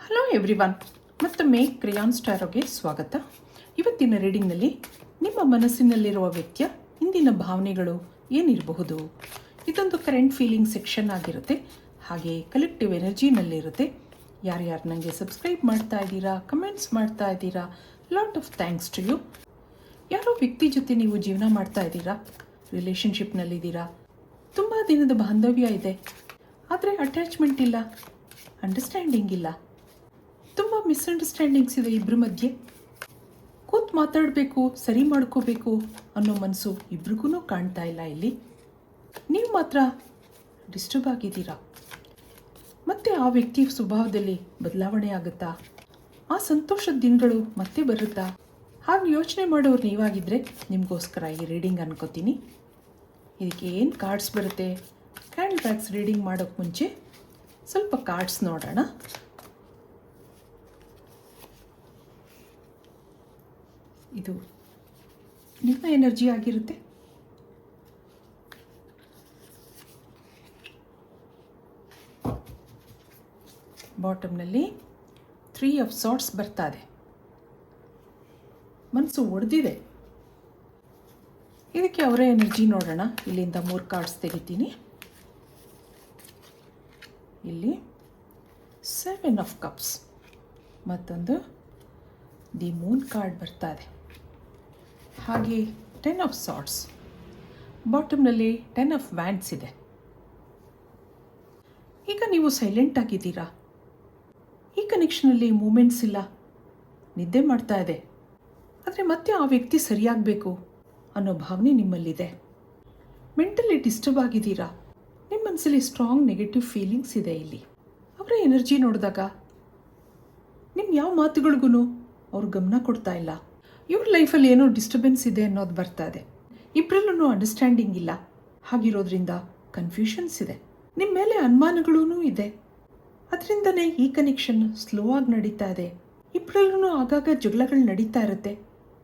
Hello everyone, ಮತ್ತೊಮ್ಮೆ ಕ್ರೇಯಾನ್ ಸ್ಟಾರೋಗೆ ಸ್ವಾಗತ. ಇವತ್ತಿನ ರೀಡಿಂಗ್ನಲ್ಲಿ ನಿಮ್ಮ ಮನಸ್ಸಿನಲ್ಲಿರುವ ವ್ಯಕ್ತಿಯ ಇಂದಿನ ಭಾವನೆಗಳು ಏನಿರಬಹುದು, ಇದೊಂದು ಕರೆಂಟ್ ಫೀಲಿಂಗ್ ಸೆಕ್ಷನ್ ಆಗಿರುತ್ತೆ. ಹಾಗೆ ಕಲೆಕ್ಟಿವ್ ಎನರ್ಜಿನಲ್ಲಿರುತ್ತೆ. ಯಾರ್ಯಾರು ನನಗೆ ಸಬ್ಸ್ಕ್ರೈಬ್ ಮಾಡ್ತಾ ಇದ್ದೀರಾ, ಕಮೆಂಟ್ಸ್ ಮಾಡ್ತಾ ಇದ್ದೀರಾ, lot of thanks to you. ಯಾರೋ ವ್ಯಕ್ತಿ ಜೊತೆ ನೀವು ಜೀವನ ಮಾಡ್ತಾ ಇದ್ದೀರಾ, ರಿಲೇಷನ್ಶಿಪ್ನಲ್ಲಿದ್ದೀರಾ, ತುಂಬ ದಿನದ ಬಾಂಧವ್ಯ ಇದೆ, ಆದರೆ ಅಟ್ಯಾಚ್ಮೆಂಟ್ ಇಲ್ಲ, ಅಂಡರ್ಸ್ಟ್ಯಾಂಡಿಂಗ್ ಇಲ್ಲ, ತುಂಬ ಮಿಸ್ಅಂಡರ್ಸ್ಟ್ಯಾಂಡಿಂಗ್ಸ್ ಇದೆ ಇಬ್ಬರ ಮಧ್ಯೆ. ಕೂತು ಮಾತಾಡಬೇಕು, ಸರಿ ಮಾಡ್ಕೋಬೇಕು ಅನ್ನೋ ಮನಸ್ಸು ಇಬ್ರಿಗೂ ಕಾಣ್ತಾ ಇಲ್ಲ. ಇಲ್ಲಿ ನೀವು ಮಾತ್ರ ಡಿಸ್ಟರ್ಬ್ ಆಗಿದ್ದೀರಾ. ಮತ್ತೆ ಆ ವ್ಯಕ್ತಿ ಸ್ವಭಾವದಲ್ಲಿ ಬದಲಾವಣೆ ಆಗುತ್ತಾ, ಆ ಸಂತೋಷದ ದಿನಗಳು ಮತ್ತೆ ಬರುತ್ತಾ, ಹಾಗೆ ಯೋಚನೆ ಮಾಡೋರು ನೀವಾಗಿದ್ದರೆ ನಿಮಗೋಸ್ಕರ ಈ ರೀಡಿಂಗ್ ಅನ್ಕೋತೀನಿ. ಇದಕ್ಕೆ ಏನು ಕಾರ್ಡ್ಸ್ ಬರುತ್ತೆ, ಕ್ಯಾಂಡಲ್ ಬ್ಯಾಗ್ಸ್ ರೀಡಿಂಗ್ ಮಾಡೋಕ್ಕೆ ಮುಂಚೆ ಸ್ವಲ್ಪ ಕಾರ್ಡ್ಸ್ ನೋಡೋಣ. ಇದು ನಿಮ್ಮ ಎನರ್ಜಿ ಆಗಿರುತ್ತೆ. ಬಾಟಮ್ನಲ್ಲಿ 3 ಆಫ್ ಸಾರ್ಟ್ಸ್ ಬರ್ತಾ ಇದೆ. ಮನಸ್ಸು ಒಡೆದಿದೆ. ಇದಕ್ಕೆ ಅವರ ಎನರ್ಜಿ ನೋಡೋಣ. ಇಲ್ಲಿಂದ 3 ಕಾರ್ಡ್ಸ್ ತೆಗಿತೀನಿ. ಇಲ್ಲಿ 7 ಆಫ್ ಕಪ್ಸ್, ಮತ್ತೊಂದು ದಿ ಮೂನ್ ಕಾರ್ಡ್ ಬರ್ತಾ ಇದೆ. ಹಾಗೆ 10 ಆಫ್ ಸಾರ್ಟ್ಸ್, ಬಾಟಮ್ನಲ್ಲಿ 10 ಆಫ್ ವ್ಯಾಂಡ್ಸ್ ಇದೆ. ಈಗ ನೀವು ಸೈಲೆಂಟ್ ಆಗಿದ್ದೀರಾ. ಈ ಕನೆಕ್ಷನಲ್ಲಿ ಮೂಮೆಂಟ್ಸ್ ಇಲ್ಲ, ನಿದ್ದೆ ಮಾಡ್ತಾ ಇದೆ. ಆದರೆ ಮತ್ತೆ ಆ ವ್ಯಕ್ತಿ ಸರಿಯಾಗಬೇಕು ಅನ್ನೋ ಭಾವನೆ ನಿಮ್ಮಲ್ಲಿದೆ. ಮೆಂಟಲಿ ಡಿಸ್ಟರ್ಬ್ ಆಗಿದ್ದೀರಾ. ನಿಮ್ಮ ಮನಸ್ಸಲ್ಲಿ ಸ್ಟ್ರಾಂಗ್ ನೆಗೆಟಿವ್ ಫೀಲಿಂಗ್ಸ್ ಇದೆ. ಇಲ್ಲಿ ಅವರ ಎನರ್ಜಿ ನೋಡಿದಾಗ ನಿಮ್ಮ ಯಾವ ಮಾತುಗಳಿಗೂ ಅವ್ರು ಗಮನ ಕೊಡ್ತಾ ಇಲ್ಲ. ಇವ್ರ ಲೈಫಲ್ಲಿ ಏನೋ ಡಿಸ್ಟರ್ಬೆನ್ಸ್ ಇದೆ ಅನ್ನೋದು ಬರ್ತಾ ಇದೆ. ಇಬ್ಬರಲ್ಲೂ ಅಂಡರ್ಸ್ಟ್ಯಾಂಡಿಂಗ್ ಇಲ್ಲ. ಹಾಗಿರೋದ್ರಿಂದ ಕನ್ಫ್ಯೂಷನ್ಸ್ ಇದೆ. ನಿಮ್ಮ ಮೇಲೆ ಅನುಮಾನಗಳೂ ಇದೆ. ಅದರಿಂದನೇ ಈ ಕನೆಕ್ಷನ್ ಸ್ಲೋ ಆಗಿ ನಡೀತಾ ಇದೆ. ಇಬ್ಬರಲ್ಲೂ ಆಗಾಗ ಜಗಳಗಳು ನಡೀತಾ ಇರುತ್ತೆ.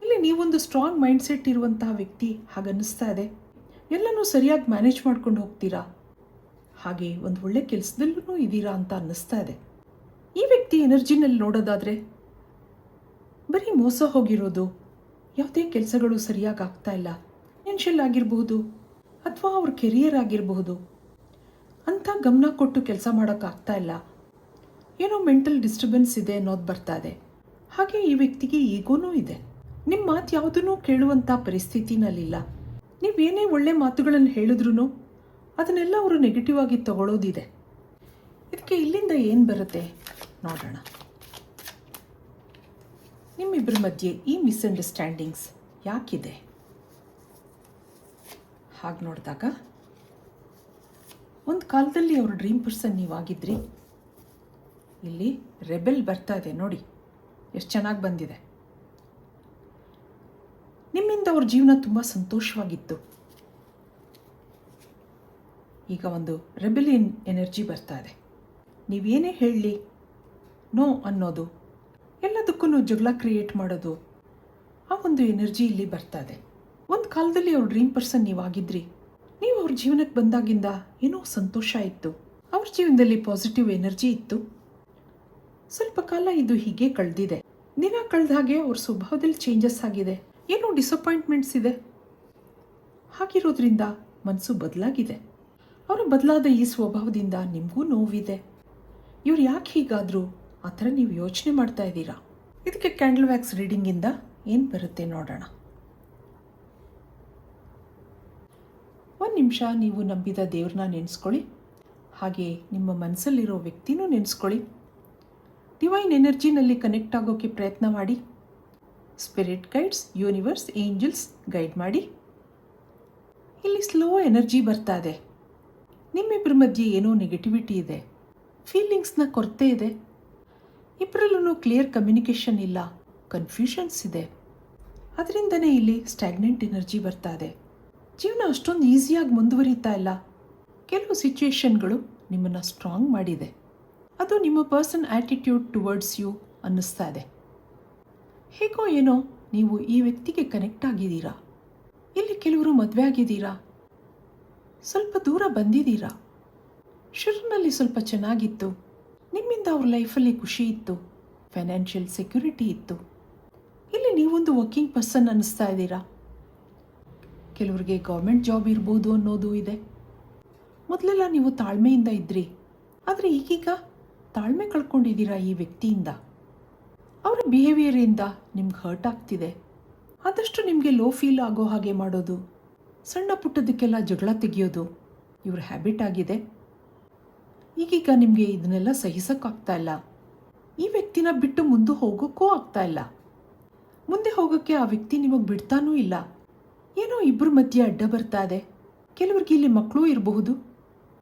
ಇಲ್ಲಿ ನೀವೊಂದು ಸ್ಟ್ರಾಂಗ್ ಮೈಂಡ್ಸೆಟ್ ಇರುವಂತಹ ವ್ಯಕ್ತಿ ಹಾಗನ್ನಿಸ್ತಾ ಇದೆ. ಎಲ್ಲನೂ ಸರಿಯಾಗಿ ಮ್ಯಾನೇಜ್ ಮಾಡ್ಕೊಂಡು ಹೋಗ್ತೀರಾ. ಹಾಗೆ ಒಂದು ಒಳ್ಳೆ ಕೆಲಸದಲ್ಲೂ ಇದ್ದೀರಾ ಅಂತ ಅನ್ನಿಸ್ತಾ ಇದೆ. ಈ ವ್ಯಕ್ತಿ ಎನರ್ಜಿನಲ್ಲಿ ನೋಡೋದಾದರೆ ಬರೀ ಮೋಸ ಹೋಗಿರೋದು, ಯಾವುದೇ ಕೆಲಸಗಳು ಸರಿಯಾಗಿ ಆಗ್ತಾ ಇಲ್ಲ, ಫೈನಾನ್ಷಿಯಲ್ ಆಗಿರಬಹುದು ಅಥವಾ ಅವ್ರ ಕೆರಿಯರ್ ಆಗಿರಬಹುದು, ಅಂಥ ಗಮನ ಕೊಟ್ಟು ಕೆಲಸ ಮಾಡೋಕ್ಕಾಗ್ತಾ ಇಲ್ಲ. ಏನೋ ಮೆಂಟಲ್ ಡಿಸ್ಟರ್ಬೆನ್ಸ್ ಇದೆ ಅನ್ನೋದು ಬರ್ತಾ ಇದೆ. ಹಾಗೆ ಈ ವ್ಯಕ್ತಿಗೆ ಈಗೋನೂ ಇದೆ. ನಿಮ್ಮ ಮಾತು ಯಾವುದನ್ನೂ ಕೇಳುವಂಥ ಪರಿಸ್ಥಿತಿನಲ್ಲಿಲ್ಲ. ನೀವೇನೇ ಒಳ್ಳೆ ಮಾತುಗಳನ್ನು ಹೇಳಿದ್ರೂ ಅದನ್ನೆಲ್ಲ ಅವರು ನೆಗೆಟಿವ್ ಆಗಿ ತಗೊಳ್ಳೋದಿದೆ. ಇದಕ್ಕೆ ಇಲ್ಲಿಂದ ಏನು ಬರುತ್ತೆ ನೋಡೋಣ. ನಿಮ್ಮಿಬ್ಬರ ಮಧ್ಯೆ ಈ ಮಿಸ್ಅಂಡರ್ಸ್ಟ್ಯಾಂಡಿಂಗ್ಸ್ ಯಾಕಿದೆ? ಹಾಗೆ ನೋಡಿದಾಗ ಒಂದು ಕಾಲದಲ್ಲಿ ಅವ್ರ ಡ್ರೀಮ್ ಪರ್ಸನ್ ನೀವಾಗಿದ್ರಿ. ಇಲ್ಲಿ ರೆಬೆಲ್ ಬರ್ತಾ ಇದೆ ನೋಡಿ, ಎಷ್ಟು ಚೆನ್ನಾಗಿ ಬಂದಿದೆ. ನಿಮ್ಮಿಂದ ಅವ್ರ ಜೀವನ ತುಂಬ ಸಂತೋಷವಾಗಿತ್ತು. ಈಗ ಒಂದು ರೆಬೆಲಿಯನ್ ಎನರ್ಜಿ ಬರ್ತಾ ಇದೆ. ನೀವೇನೇ ಹೇಳಲಿ ನೋ ಅನ್ನೋದು, ಎಲ್ಲದಕ್ಕೂ ಜಗಳ ಕ್ರಿಯೇಟ್ ಮಾಡೋದು, ಆ ಒಂದು ಎನರ್ಜಿ ಇಲ್ಲಿ ಬರ್ತಾ ಇದೆ. ಒಂದು ಕಾಲದಲ್ಲಿ ಅವ್ರ ಡ್ರೀಮ್ ಪರ್ಸನ್ ನೀವಾಗಿದ್ರಿ. ನೀವು ಅವ್ರ ಜೀವನಕ್ಕೆ ಬಂದಾಗಿಂದ ಏನೋ ಸಂತೋಷ ಇತ್ತು. ಅವ್ರ ಜೀವನದಲ್ಲಿ ಪಾಸಿಟಿವ್ ಎನರ್ಜಿ ಇತ್ತು. ಸ್ವಲ್ಪ ಕಾಲ ಇದು ಹೀಗೆ ಕಳೆದಿದೆ. ದಿನ ಕಳೆದ ಹಾಗೆ ಅವ್ರ ಸ್ವಭಾವದಲ್ಲಿ ಚೇಂಜಸ್ ಆಗಿದೆ. ಏನೋ ಡಿಸಪಾಯಿಂಟ್ಮೆಂಟ್ಸ್ ಇದೆ. ಹಾಗಿರೋದ್ರಿಂದ ಮನಸ್ಸು ಬದಲಾಗಿದೆ. ಅವರ ಬದಲಾದ ಈ ಸ್ವಭಾವದಿಂದ ನಿಮಗೂ ನೋವಿದೆ. ಇವ್ರು ಯಾಕೆ ಹೀಗಾದರೂ ಆ ಥರ ನೀವು ಯೋಚನೆ ಮಾಡ್ತಾ ಇದ್ದೀರಾ. ಇದಕ್ಕೆ ಕ್ಯಾಂಡಲ್ ವ್ಯಾಕ್ಸ್ ರೀಡಿಂಗಿಂದ ಏನು ಬರುತ್ತೆ ನೋಡೋಣ. 1 ನಿಮಿಷ ನೀವು ನಂಬಿದ ದೇವ್ರನ್ನ ನೆನೆಸ್ಕೊಳ್ಳಿ. ಹಾಗೆ ನಿಮ್ಮ ಮನಸ್ಸಲ್ಲಿರೋ ವ್ಯಕ್ತಿನೂ ನೆನೆಸ್ಕೊಳ್ಳಿ. ಡಿವೈನ್ ಎನರ್ಜಿನಲ್ಲಿ ಕನೆಕ್ಟ್ ಆಗೋಕ್ಕೆ ಪ್ರಯತ್ನ ಮಾಡಿ. Spirit guides, universe, angels guide ಮಾಡಿ. ಇಲ್ಲಿ ಸ್ಲೋ ಎನರ್ಜಿ ಬರ್ತಾ ಇದೆ. ನಿಮ್ಮಿಬ್ಬರ ಮಧ್ಯೆ ಏನೋ ನೆಗೆಟಿವಿಟಿ ಇದೆ, ಫೀಲಿಂಗ್ಸ್ನ ಕೊರತೆ ಇದೆ. ಇಬ್ಬರಲ್ಲೂ ಕ್ಲಿಯರ್ ಕಮ್ಯುನಿಕೇಷನ್ ಇಲ್ಲ, ಕನ್ಫ್ಯೂಷನ್ಸ್ ಇದೆ. ಅದರಿಂದನೇ ಇಲ್ಲಿ ಸ್ಟ್ಯಾಗ್ನೆಂಟ್ ಎನರ್ಜಿ ಬರ್ತಾ ಇದೆ. ಜೀವನ ಅಷ್ಟೊಂದು ಈಸಿಯಾಗಿ ಮುಂದುವರಿತಾ ಇಲ್ಲ. ಕೆಲವು ಸಿಚುವೇಶನ್ಗಳು ನಿಮ್ಮನ್ನು ಸ್ಟ್ರಾಂಗ್ ಮಾಡಿದೆ. ಅದು ನಿಮ್ಮ ಪರ್ಸನ್ ಆ್ಯಟಿಟ್ಯೂಡ್ ಟುವರ್ಡ್ಸ್ ಯು ಅನ್ನಿಸ್ತಾ ಇದೆ. ಹೇಗೋ ಏನೋ ನೀವು ಈ ವ್ಯಕ್ತಿಗೆ ಕನೆಕ್ಟ್ ಆಗಿದ್ದೀರಾ. ಇಲ್ಲಿ ಕೆಲವರು ಮದುವೆ ಆಗಿದ್ದೀರಾ, ಸ್ವಲ್ಪ ದೂರ ಬಂದಿದ್ದೀರಾ. ಶುರುವಿನಲ್ಲಿ ಸ್ವಲ್ಪ ಚೆನ್ನಾಗಿತ್ತು, ನಿಮ್ಮಿಂದ ಅವ್ರ ಲೈಫಲ್ಲಿ ಖುಷಿ ಇತ್ತು, ಫೈನಾನ್ಷಿಯಲ್ ಸೆಕ್ಯೂರಿಟಿ ಇತ್ತು. ಇಲ್ಲಿ ನೀವೊಂದು ವರ್ಕಿಂಗ್ ಪರ್ಸನ್ ಅನ್ನಿಸ್ತಾ ಇದ್ದೀರಾ. ಕೆಲವರಿಗೆ ಗೌರ್ಮೆಂಟ್ ಜಾಬ್ ಇರ್ಬೋದು ಅನ್ನೋದು ಇದೆ. ಮೊದಲೆಲ್ಲ ನೀವು ತಾಳ್ಮೆಯಿಂದ ಇದ್ರಿ, ಆದರೆ ಈಗೀಗ ತಾಳ್ಮೆ ಕಳ್ಕೊಂಡಿದ್ದೀರಾ ಈ ವ್ಯಕ್ತಿಯಿಂದ. ಅವರ ಬಿಹೇವಿಯರಿಂದ ನಿಮ್ಗೆ ಹರ್ಟ್ ಆಗ್ತಿದೆ. ಆದಷ್ಟು ನಿಮಗೆ ಲೋ ಫೀಲ್ ಆಗೋ ಹಾಗೆ ಮಾಡೋದು, ಸಣ್ಣ ಪುಟ್ಟದಕ್ಕೆಲ್ಲ ಜಗಳ ತೆಗೆಯೋದು ಇವ್ರ ಹ್ಯಾಬಿಟ್ ಆಗಿದೆ. ಈಗೀಗ ನಿಮಗೆ ಇದನ್ನೆಲ್ಲ ಸಹಿಸೋಕ್ಕಾಗ್ತಾ ಇಲ್ಲ. ಈ ವ್ಯಕ್ತಿನ ಬಿಟ್ಟು ಮುಂದೆ ಹೋಗೋಕ್ಕೂ ಆಗ್ತಾ ಇಲ್ಲ. ಮುಂದೆ ಹೋಗೋಕ್ಕೆ ಆ ವ್ಯಕ್ತಿ ನಿಮಗೆ ಬಿಡ್ತಾನೂ ಇಲ್ಲ. ಏನೋ ಇಬ್ಬರ ಮಧ್ಯೆ ಅಡ್ಡ ಬರ್ತಾ ಇದೆ. ಕೆಲವ್ರಿಗೆ ಇಲ್ಲಿ ಮಕ್ಕಳೂ ಇರಬಹುದು.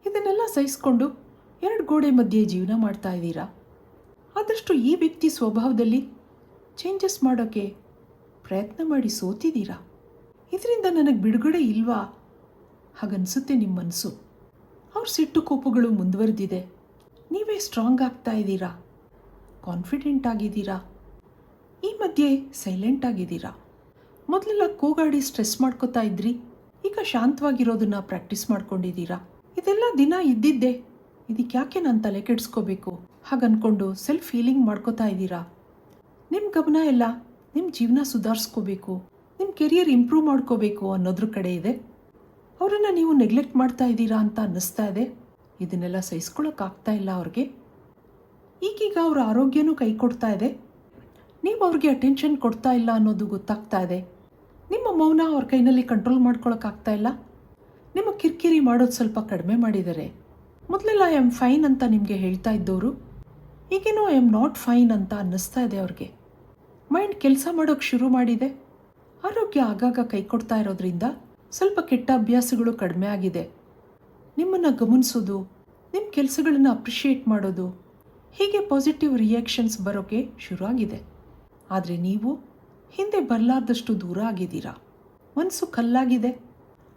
ಇದನ್ನೆಲ್ಲ ಸಹಿಸ್ಕೊಂಡು ಎರಡು ಗೋಡೆ ಮಧ್ಯೆ ಜೀವನ ಮಾಡ್ತಾ ಇದ್ದೀರಾ. ಆದಷ್ಟು ಈ ವ್ಯಕ್ತಿ ಸ್ವಭಾವದಲ್ಲಿ ಚೇಂಜಸ್ ಮಾಡೋಕ್ಕೆ ಪ್ರಯತ್ನ ಮಾಡಿ ಸೋತಿದ್ದೀರಾ. ಇದರಿಂದ ನನಗೆ ಬಿಡುಗಡೆ ಇಲ್ವಾ ಹಾಗನ್ಸುತ್ತೆ ನಿಮ್ಮ ಮನಸ್ಸು. ಅವ್ರ ಸಿಟ್ಟು ಕೋಪಗಳು ಮುಂದುವರೆದಿದೆ. ನೀವೇ ಸ್ಟ್ರಾಂಗ್ ಆಗ್ತಾ ಇದ್ದೀರಾ, ಕಾನ್ಫಿಡೆಂಟ್ ಆಗಿದ್ದೀರಾ. ಈ ಮಧ್ಯೆ ಸೈಲೆಂಟ್ ಆಗಿದ್ದೀರಾ. ಮೊದಲೆಲ್ಲ ಕೂಗಾಡಿ ಸ್ಟ್ರೆಸ್ ಮಾಡ್ಕೋತಾ ಇದ್ರಿ, ಈಗ ಶಾಂತವಾಗಿರೋದನ್ನ ಪ್ರಾಕ್ಟೀಸ್ ಮಾಡ್ಕೊಂಡಿದ್ದೀರಾ. ಇದೆಲ್ಲ ದಿನ ಇದ್ದಿದ್ದೆ, ಇದಕ್ಕೆ ಯಾಕೆ ನಾನು ತಲೆ ಕೆಡಿಸ್ಕೋಬೇಕು ಹಾಗನ್ಕೊಂಡು ಸೆಲ್ಫ್ ಫೀಲಿಂಗ್ ಮಾಡ್ಕೋತಾ ಇದ್ದೀರಾ. ನಿಮ್ಮ ಗಮನ ಎಲ್ಲ ನಿಮ್ಮ ಜೀವನ ಸುಧಾರಿಸ್ಕೋಬೇಕು, ನಿಮ್ಮ ಕೆರಿಯರ್ ಇಂಪ್ರೂವ್ ಮಾಡ್ಕೋಬೇಕು ಅನ್ನೋದ್ರ ಕಡೆ ಇದೆ. ಅವರನ್ನು ನೀವು ನೆಗ್ಲೆಕ್ಟ್ ಮಾಡ್ತಾ ಇದ್ದೀರಾ ಅಂತ ಅನ್ನಿಸ್ತಾ ಇದೆ. ಇದನ್ನೆಲ್ಲ ಸಹಿಸ್ಕೊಳ್ಳೋಕ್ಕಾಗ್ತಾ ಇಲ್ಲ ಅವ್ರಿಗೆ. ಈಗೀಗ ಅವ್ರ ಆರೋಗ್ಯನೂ ಕೈ ಕೊಡ್ತಾ ಇದೆ. ನೀವು ಅವ್ರಿಗೆ ಅಟೆನ್ಷನ್ ಕೊಡ್ತಾ ಇಲ್ಲ ಅನ್ನೋದು ಗೊತ್ತಾಗ್ತಾ ಇದೆ. ನಿಮ್ಮ ಮೌನ ಅವ್ರ ಕೈನಲ್ಲಿ ಕಂಟ್ರೋಲ್ ಮಾಡ್ಕೊಳಕ್ಕಾಗ್ತಾ ಇಲ್ಲ. ನಿಮ್ಮ ಕಿರಿಕಿರಿ ಮಾಡೋದು ಸ್ವಲ್ಪ ಕಡಿಮೆ ಮಾಡಿದ್ದಾರೆ. ಮೊದಲೆಲ್ಲ ಐ ಆಮ್ ಫೈನ್ ಅಂತ ನಿಮಗೆ ಹೇಳ್ತಾ ಇದ್ದವರು ಈಗೇನೋ ಐ ಆಮ್ ನಾಟ್ ಫೈನ್ ಅಂತ ಅನ್ನಿಸ್ತಾ ಇದೆ ಅವ್ರಿಗೆ. ಮೈಂಡ್ ಕೆಲಸ ಮಾಡೋಕ್ಕೆ ಶುರು ಮಾಡಿದೆ. ಆರೋಗ್ಯ ಆಗಾಗ ಕೈ ಕೊಡ್ತಾ ಇರೋದ್ರಿಂದ ಸ್ವಲ್ಪ ಕೆಟ್ಟ ಅಭ್ಯಾಸಗಳು ಕಡಿಮೆ ಆಗಿದೆ. ನಿಮ್ಮನ್ನು ಗಮನಿಸೋದು, ನಿಮ್ಮ ಕೆಲಸಗಳನ್ನು ಅಪ್ರಿಷಿಯೇಟ್ ಮಾಡೋದು, ಹೀಗೆ ಪಾಸಿಟಿವ್ ರಿಯಾಕ್ಷನ್ಸ್ ಬರೋಕ್ಕೆ ಶುರು ಆಗಿದೆ. ಆದರೆ ನೀವು ಹಿಂದೆ ಬರಲಾರ್ದಷ್ಟು ದೂರ ಆಗಿದ್ದೀರಾ. ಮನಸ್ಸು ಕಲ್ಲಾಗಿದೆ.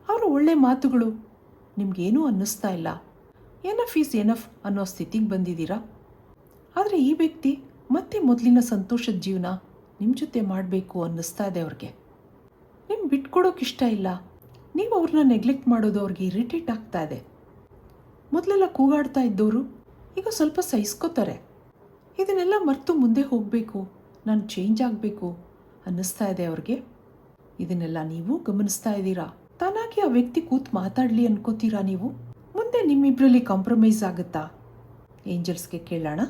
ಅವರ ಒಳ್ಳೆ ಮಾತುಗಳು ನಿಮಗೇನೂ ಅನ್ನಿಸ್ತಾ ಇಲ್ಲ. ಎನಫ್ ಈಸ್ ಎನಫ್ ಅನ್ನೋ ಸ್ಥಿತಿಗೆ ಬಂದಿದ್ದೀರಾ. ಆದರೆ ಈ ವ್ಯಕ್ತಿ ಮತ್ತೆ ಮೊದಲಿನ ಸಂತೋಷದ ಜೀವನ ನಿಮ್ಮ ಜೊತೆ ಮಾಡಬೇಕು ಅನ್ನಿಸ್ತಾ ಇದೆ ಅವ್ರಿಗೆ. ನಿಮ್ಗೆ ಬಿಟ್ಕೊಡೋಕ್ಕಿಷ್ಟ ಇಲ್ಲ. ನೀವು ಅವ್ರನ್ನ ನೆಗ್ಲೆಕ್ಟ್ ಮಾಡೋದು ಅವ್ರಿಗೆ ಇರಿಟೇಟ್ ಆಗ್ತಾ ಇದೆ. ಮೊದಲೆಲ್ಲ ಕೂಗಾಡ್ತಾ ಇದ್ದವರು ಈಗ ಸ್ವಲ್ಪ ಸಹಿಸ್ಕೋತಾರೆ. ಇದನ್ನೆಲ್ಲ ಮರೆತು ಮುಂದೆ ಹೋಗಬೇಕು, ನಾನು ಚೇಂಜ್ ಆಗಬೇಕು ಅನ್ನಿಸ್ತಾ ಇದೆ ಅವ್ರಿಗೆ. ಇದನ್ನೆಲ್ಲ ನೀವು ಗಮನಿಸ್ತಾ ಇದ್ದೀರಾ. ತಾನಾಗಿ ಆ ವ್ಯಕ್ತಿ ಕೂತು ಮಾತಾಡಲಿ ಅನ್ಕೋತೀರಾ ನೀವು. ಮುಂದೆ ನಿಮ್ಮಿಬ್ಬರಲ್ಲಿ ಕಾಂಪ್ರಮೈಸ್ ಆಗುತ್ತಾ? ಏಂಜಲ್ಸ್ಗೆ ಕೇಳೋಣ.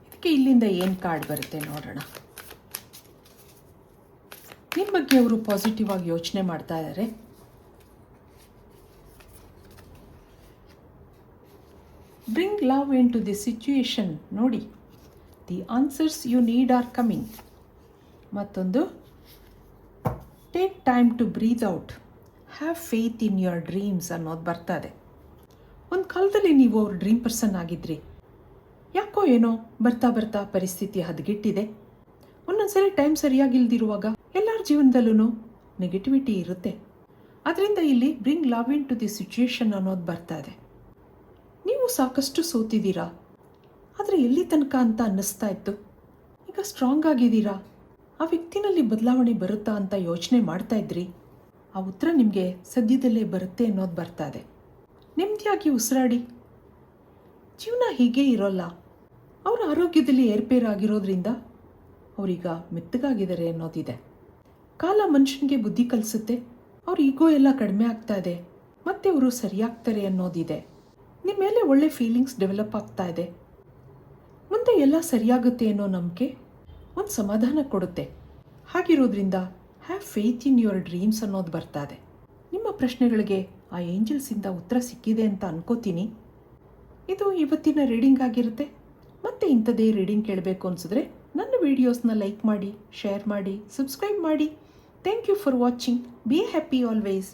ಇದಕ್ಕೆ ಇಲ್ಲಿಂದ ಏನು ಕಾರ್ಡ್ ಬರುತ್ತೆ ನೋಡೋಣ. ನಿಮ್ಮ ಬಗ್ಗೆ ಅವರು ಪಾಸಿಟಿವ್ ಆಗಿ ಯೋಚನೆ ಮಾಡ್ತಾ ಇದ್ದಾರೆ. Bring love into the situation. ನೋಡಿ, the answers you need are coming. ಮತ್ತೊಂದು, take time to breathe out, have faith in your dreams ಅನ್ನೋದು ಬರ್ತದೆ. ಒಂದು ಕಾಲದಲ್ಲಿ ನೀವು ಅವ್ರ ಡ್ರೀಮ್ ಪರ್ಸನ್ ಆಗಿದ್ರಿ. ಯಾಕೋ ಏನೋ ಬರ್ತಾ ಬರ್ತಾ ಪರಿಸ್ಥಿತಿ ಹದಗೆಟ್ಟಿದೆ. ಒಂದೊಂದ್ಸರಿ ಟೈಮ್ ಸರಿಯಾಗಿಲ್ದಿರುವಾಗ ಎಲ್ಲರ ಜೀವನದಲ್ಲೂ ನೆಗೆಟಿವಿಟಿ ಇರುತ್ತೆ. ಅದರಿಂದ ಇಲ್ಲಿ bring love into the situation ಅನ್ನೋದು ಬರ್ತಾ ಇದೆ. ನೀವು ಸಾಕಷ್ಟು ಸೋತಿದ್ದೀರಾ, ಆದರೆ ಎಲ್ಲಿ ತನಕ ಅಂತ ಅನ್ನಿಸ್ತಾ ಇತ್ತು. ಈಗ ಸ್ಟ್ರಾಂಗ್ ಆಗಿದ್ದೀರಾ. ಆ ವ್ಯಕ್ತಿನಲ್ಲಿ ಬದಲಾವಣೆ ಬರುತ್ತಾ ಅಂತ ಯೋಚನೆ ಮಾಡ್ತಾ ಇದ್ರಿ. ಆ ಉತ್ತರ ನಿಮಗೆ ಸದ್ಯದಲ್ಲೇ ಬರುತ್ತೆ ಅನ್ನೋದು ಬರ್ತಾ ಇದೆ. ನೆಮ್ಮದಿಯಾಗಿ ಉಸಿರಾಡಿ. ಜೀವನ ಹೀಗೆ ಇರೋಲ್ಲ. ಅವರ ಆರೋಗ್ಯದಲ್ಲಿ ಏರ್ಪೇರಾಗಿರೋದ್ರಿಂದ ಅವರೀಗ ಮೆತ್ತಗಾಗಿದ್ದಾರೆ ಅನ್ನೋದಿದೆ. ಕಾಲ ಮನುಷ್ಯನಿಗೆ ಬುದ್ಧಿ ಕಲಿಸುತ್ತೆ. ಅವ್ರ ಈಗೋ ಎಲ್ಲ ಕಡಿಮೆ ಆಗ್ತಾ ಇದೆ, ಮತ್ತೆ ಅವರು ಸರಿಯಾಗ್ತಾರೆ ಅನ್ನೋದಿದೆ. ನಿಮ್ಮ ಮೇಲೆ ಒಳ್ಳೆ ಫೀಲಿಂಗ್ಸ್ ಡೆವಲಪ್ ಆಗ್ತಾ ಇದೆ. ಮುಂದೆ ಎಲ್ಲ ಸರಿಯಾಗುತ್ತೆ ಅನ್ನೋ ನಂಬಿಕೆ ಒಂದು ಸಮಾಧಾನ ಕೊಡುತ್ತೆ. ಹಾಗಿರೋದ್ರಿಂದ have faith in your dreams ಅನ್ನೋದು ಬರ್ತಾ ಇದೆ. ನಿಮ್ಮ ಪ್ರಶ್ನೆಗಳಿಗೆ ಆ ಏಂಜಲ್ಸಿಂದ ಉತ್ತರ ಸಿಕ್ಕಿದೆ ಅಂತ ಅನ್ಕೋತೀನಿ. ಇದು ಇವತ್ತಿನ ರೀಡಿಂಗ್ ಆಗಿರುತ್ತೆ. ಮತ್ತೆ ಇಂಥದೇ ರೀಡಿಂಗ್ ಕೇಳಬೇಕು ಅನಿಸಿದ್ರೆ ನನ್ನ ವಿಡಿಯೋಸ್ನ ಲೈಕ್ ಮಾಡಿ, ಶೇರ್ ಮಾಡಿ, ಸಬ್ಸ್ಕ್ರೈಬ್ ಮಾಡಿ. Thank you for watching. Be happy always.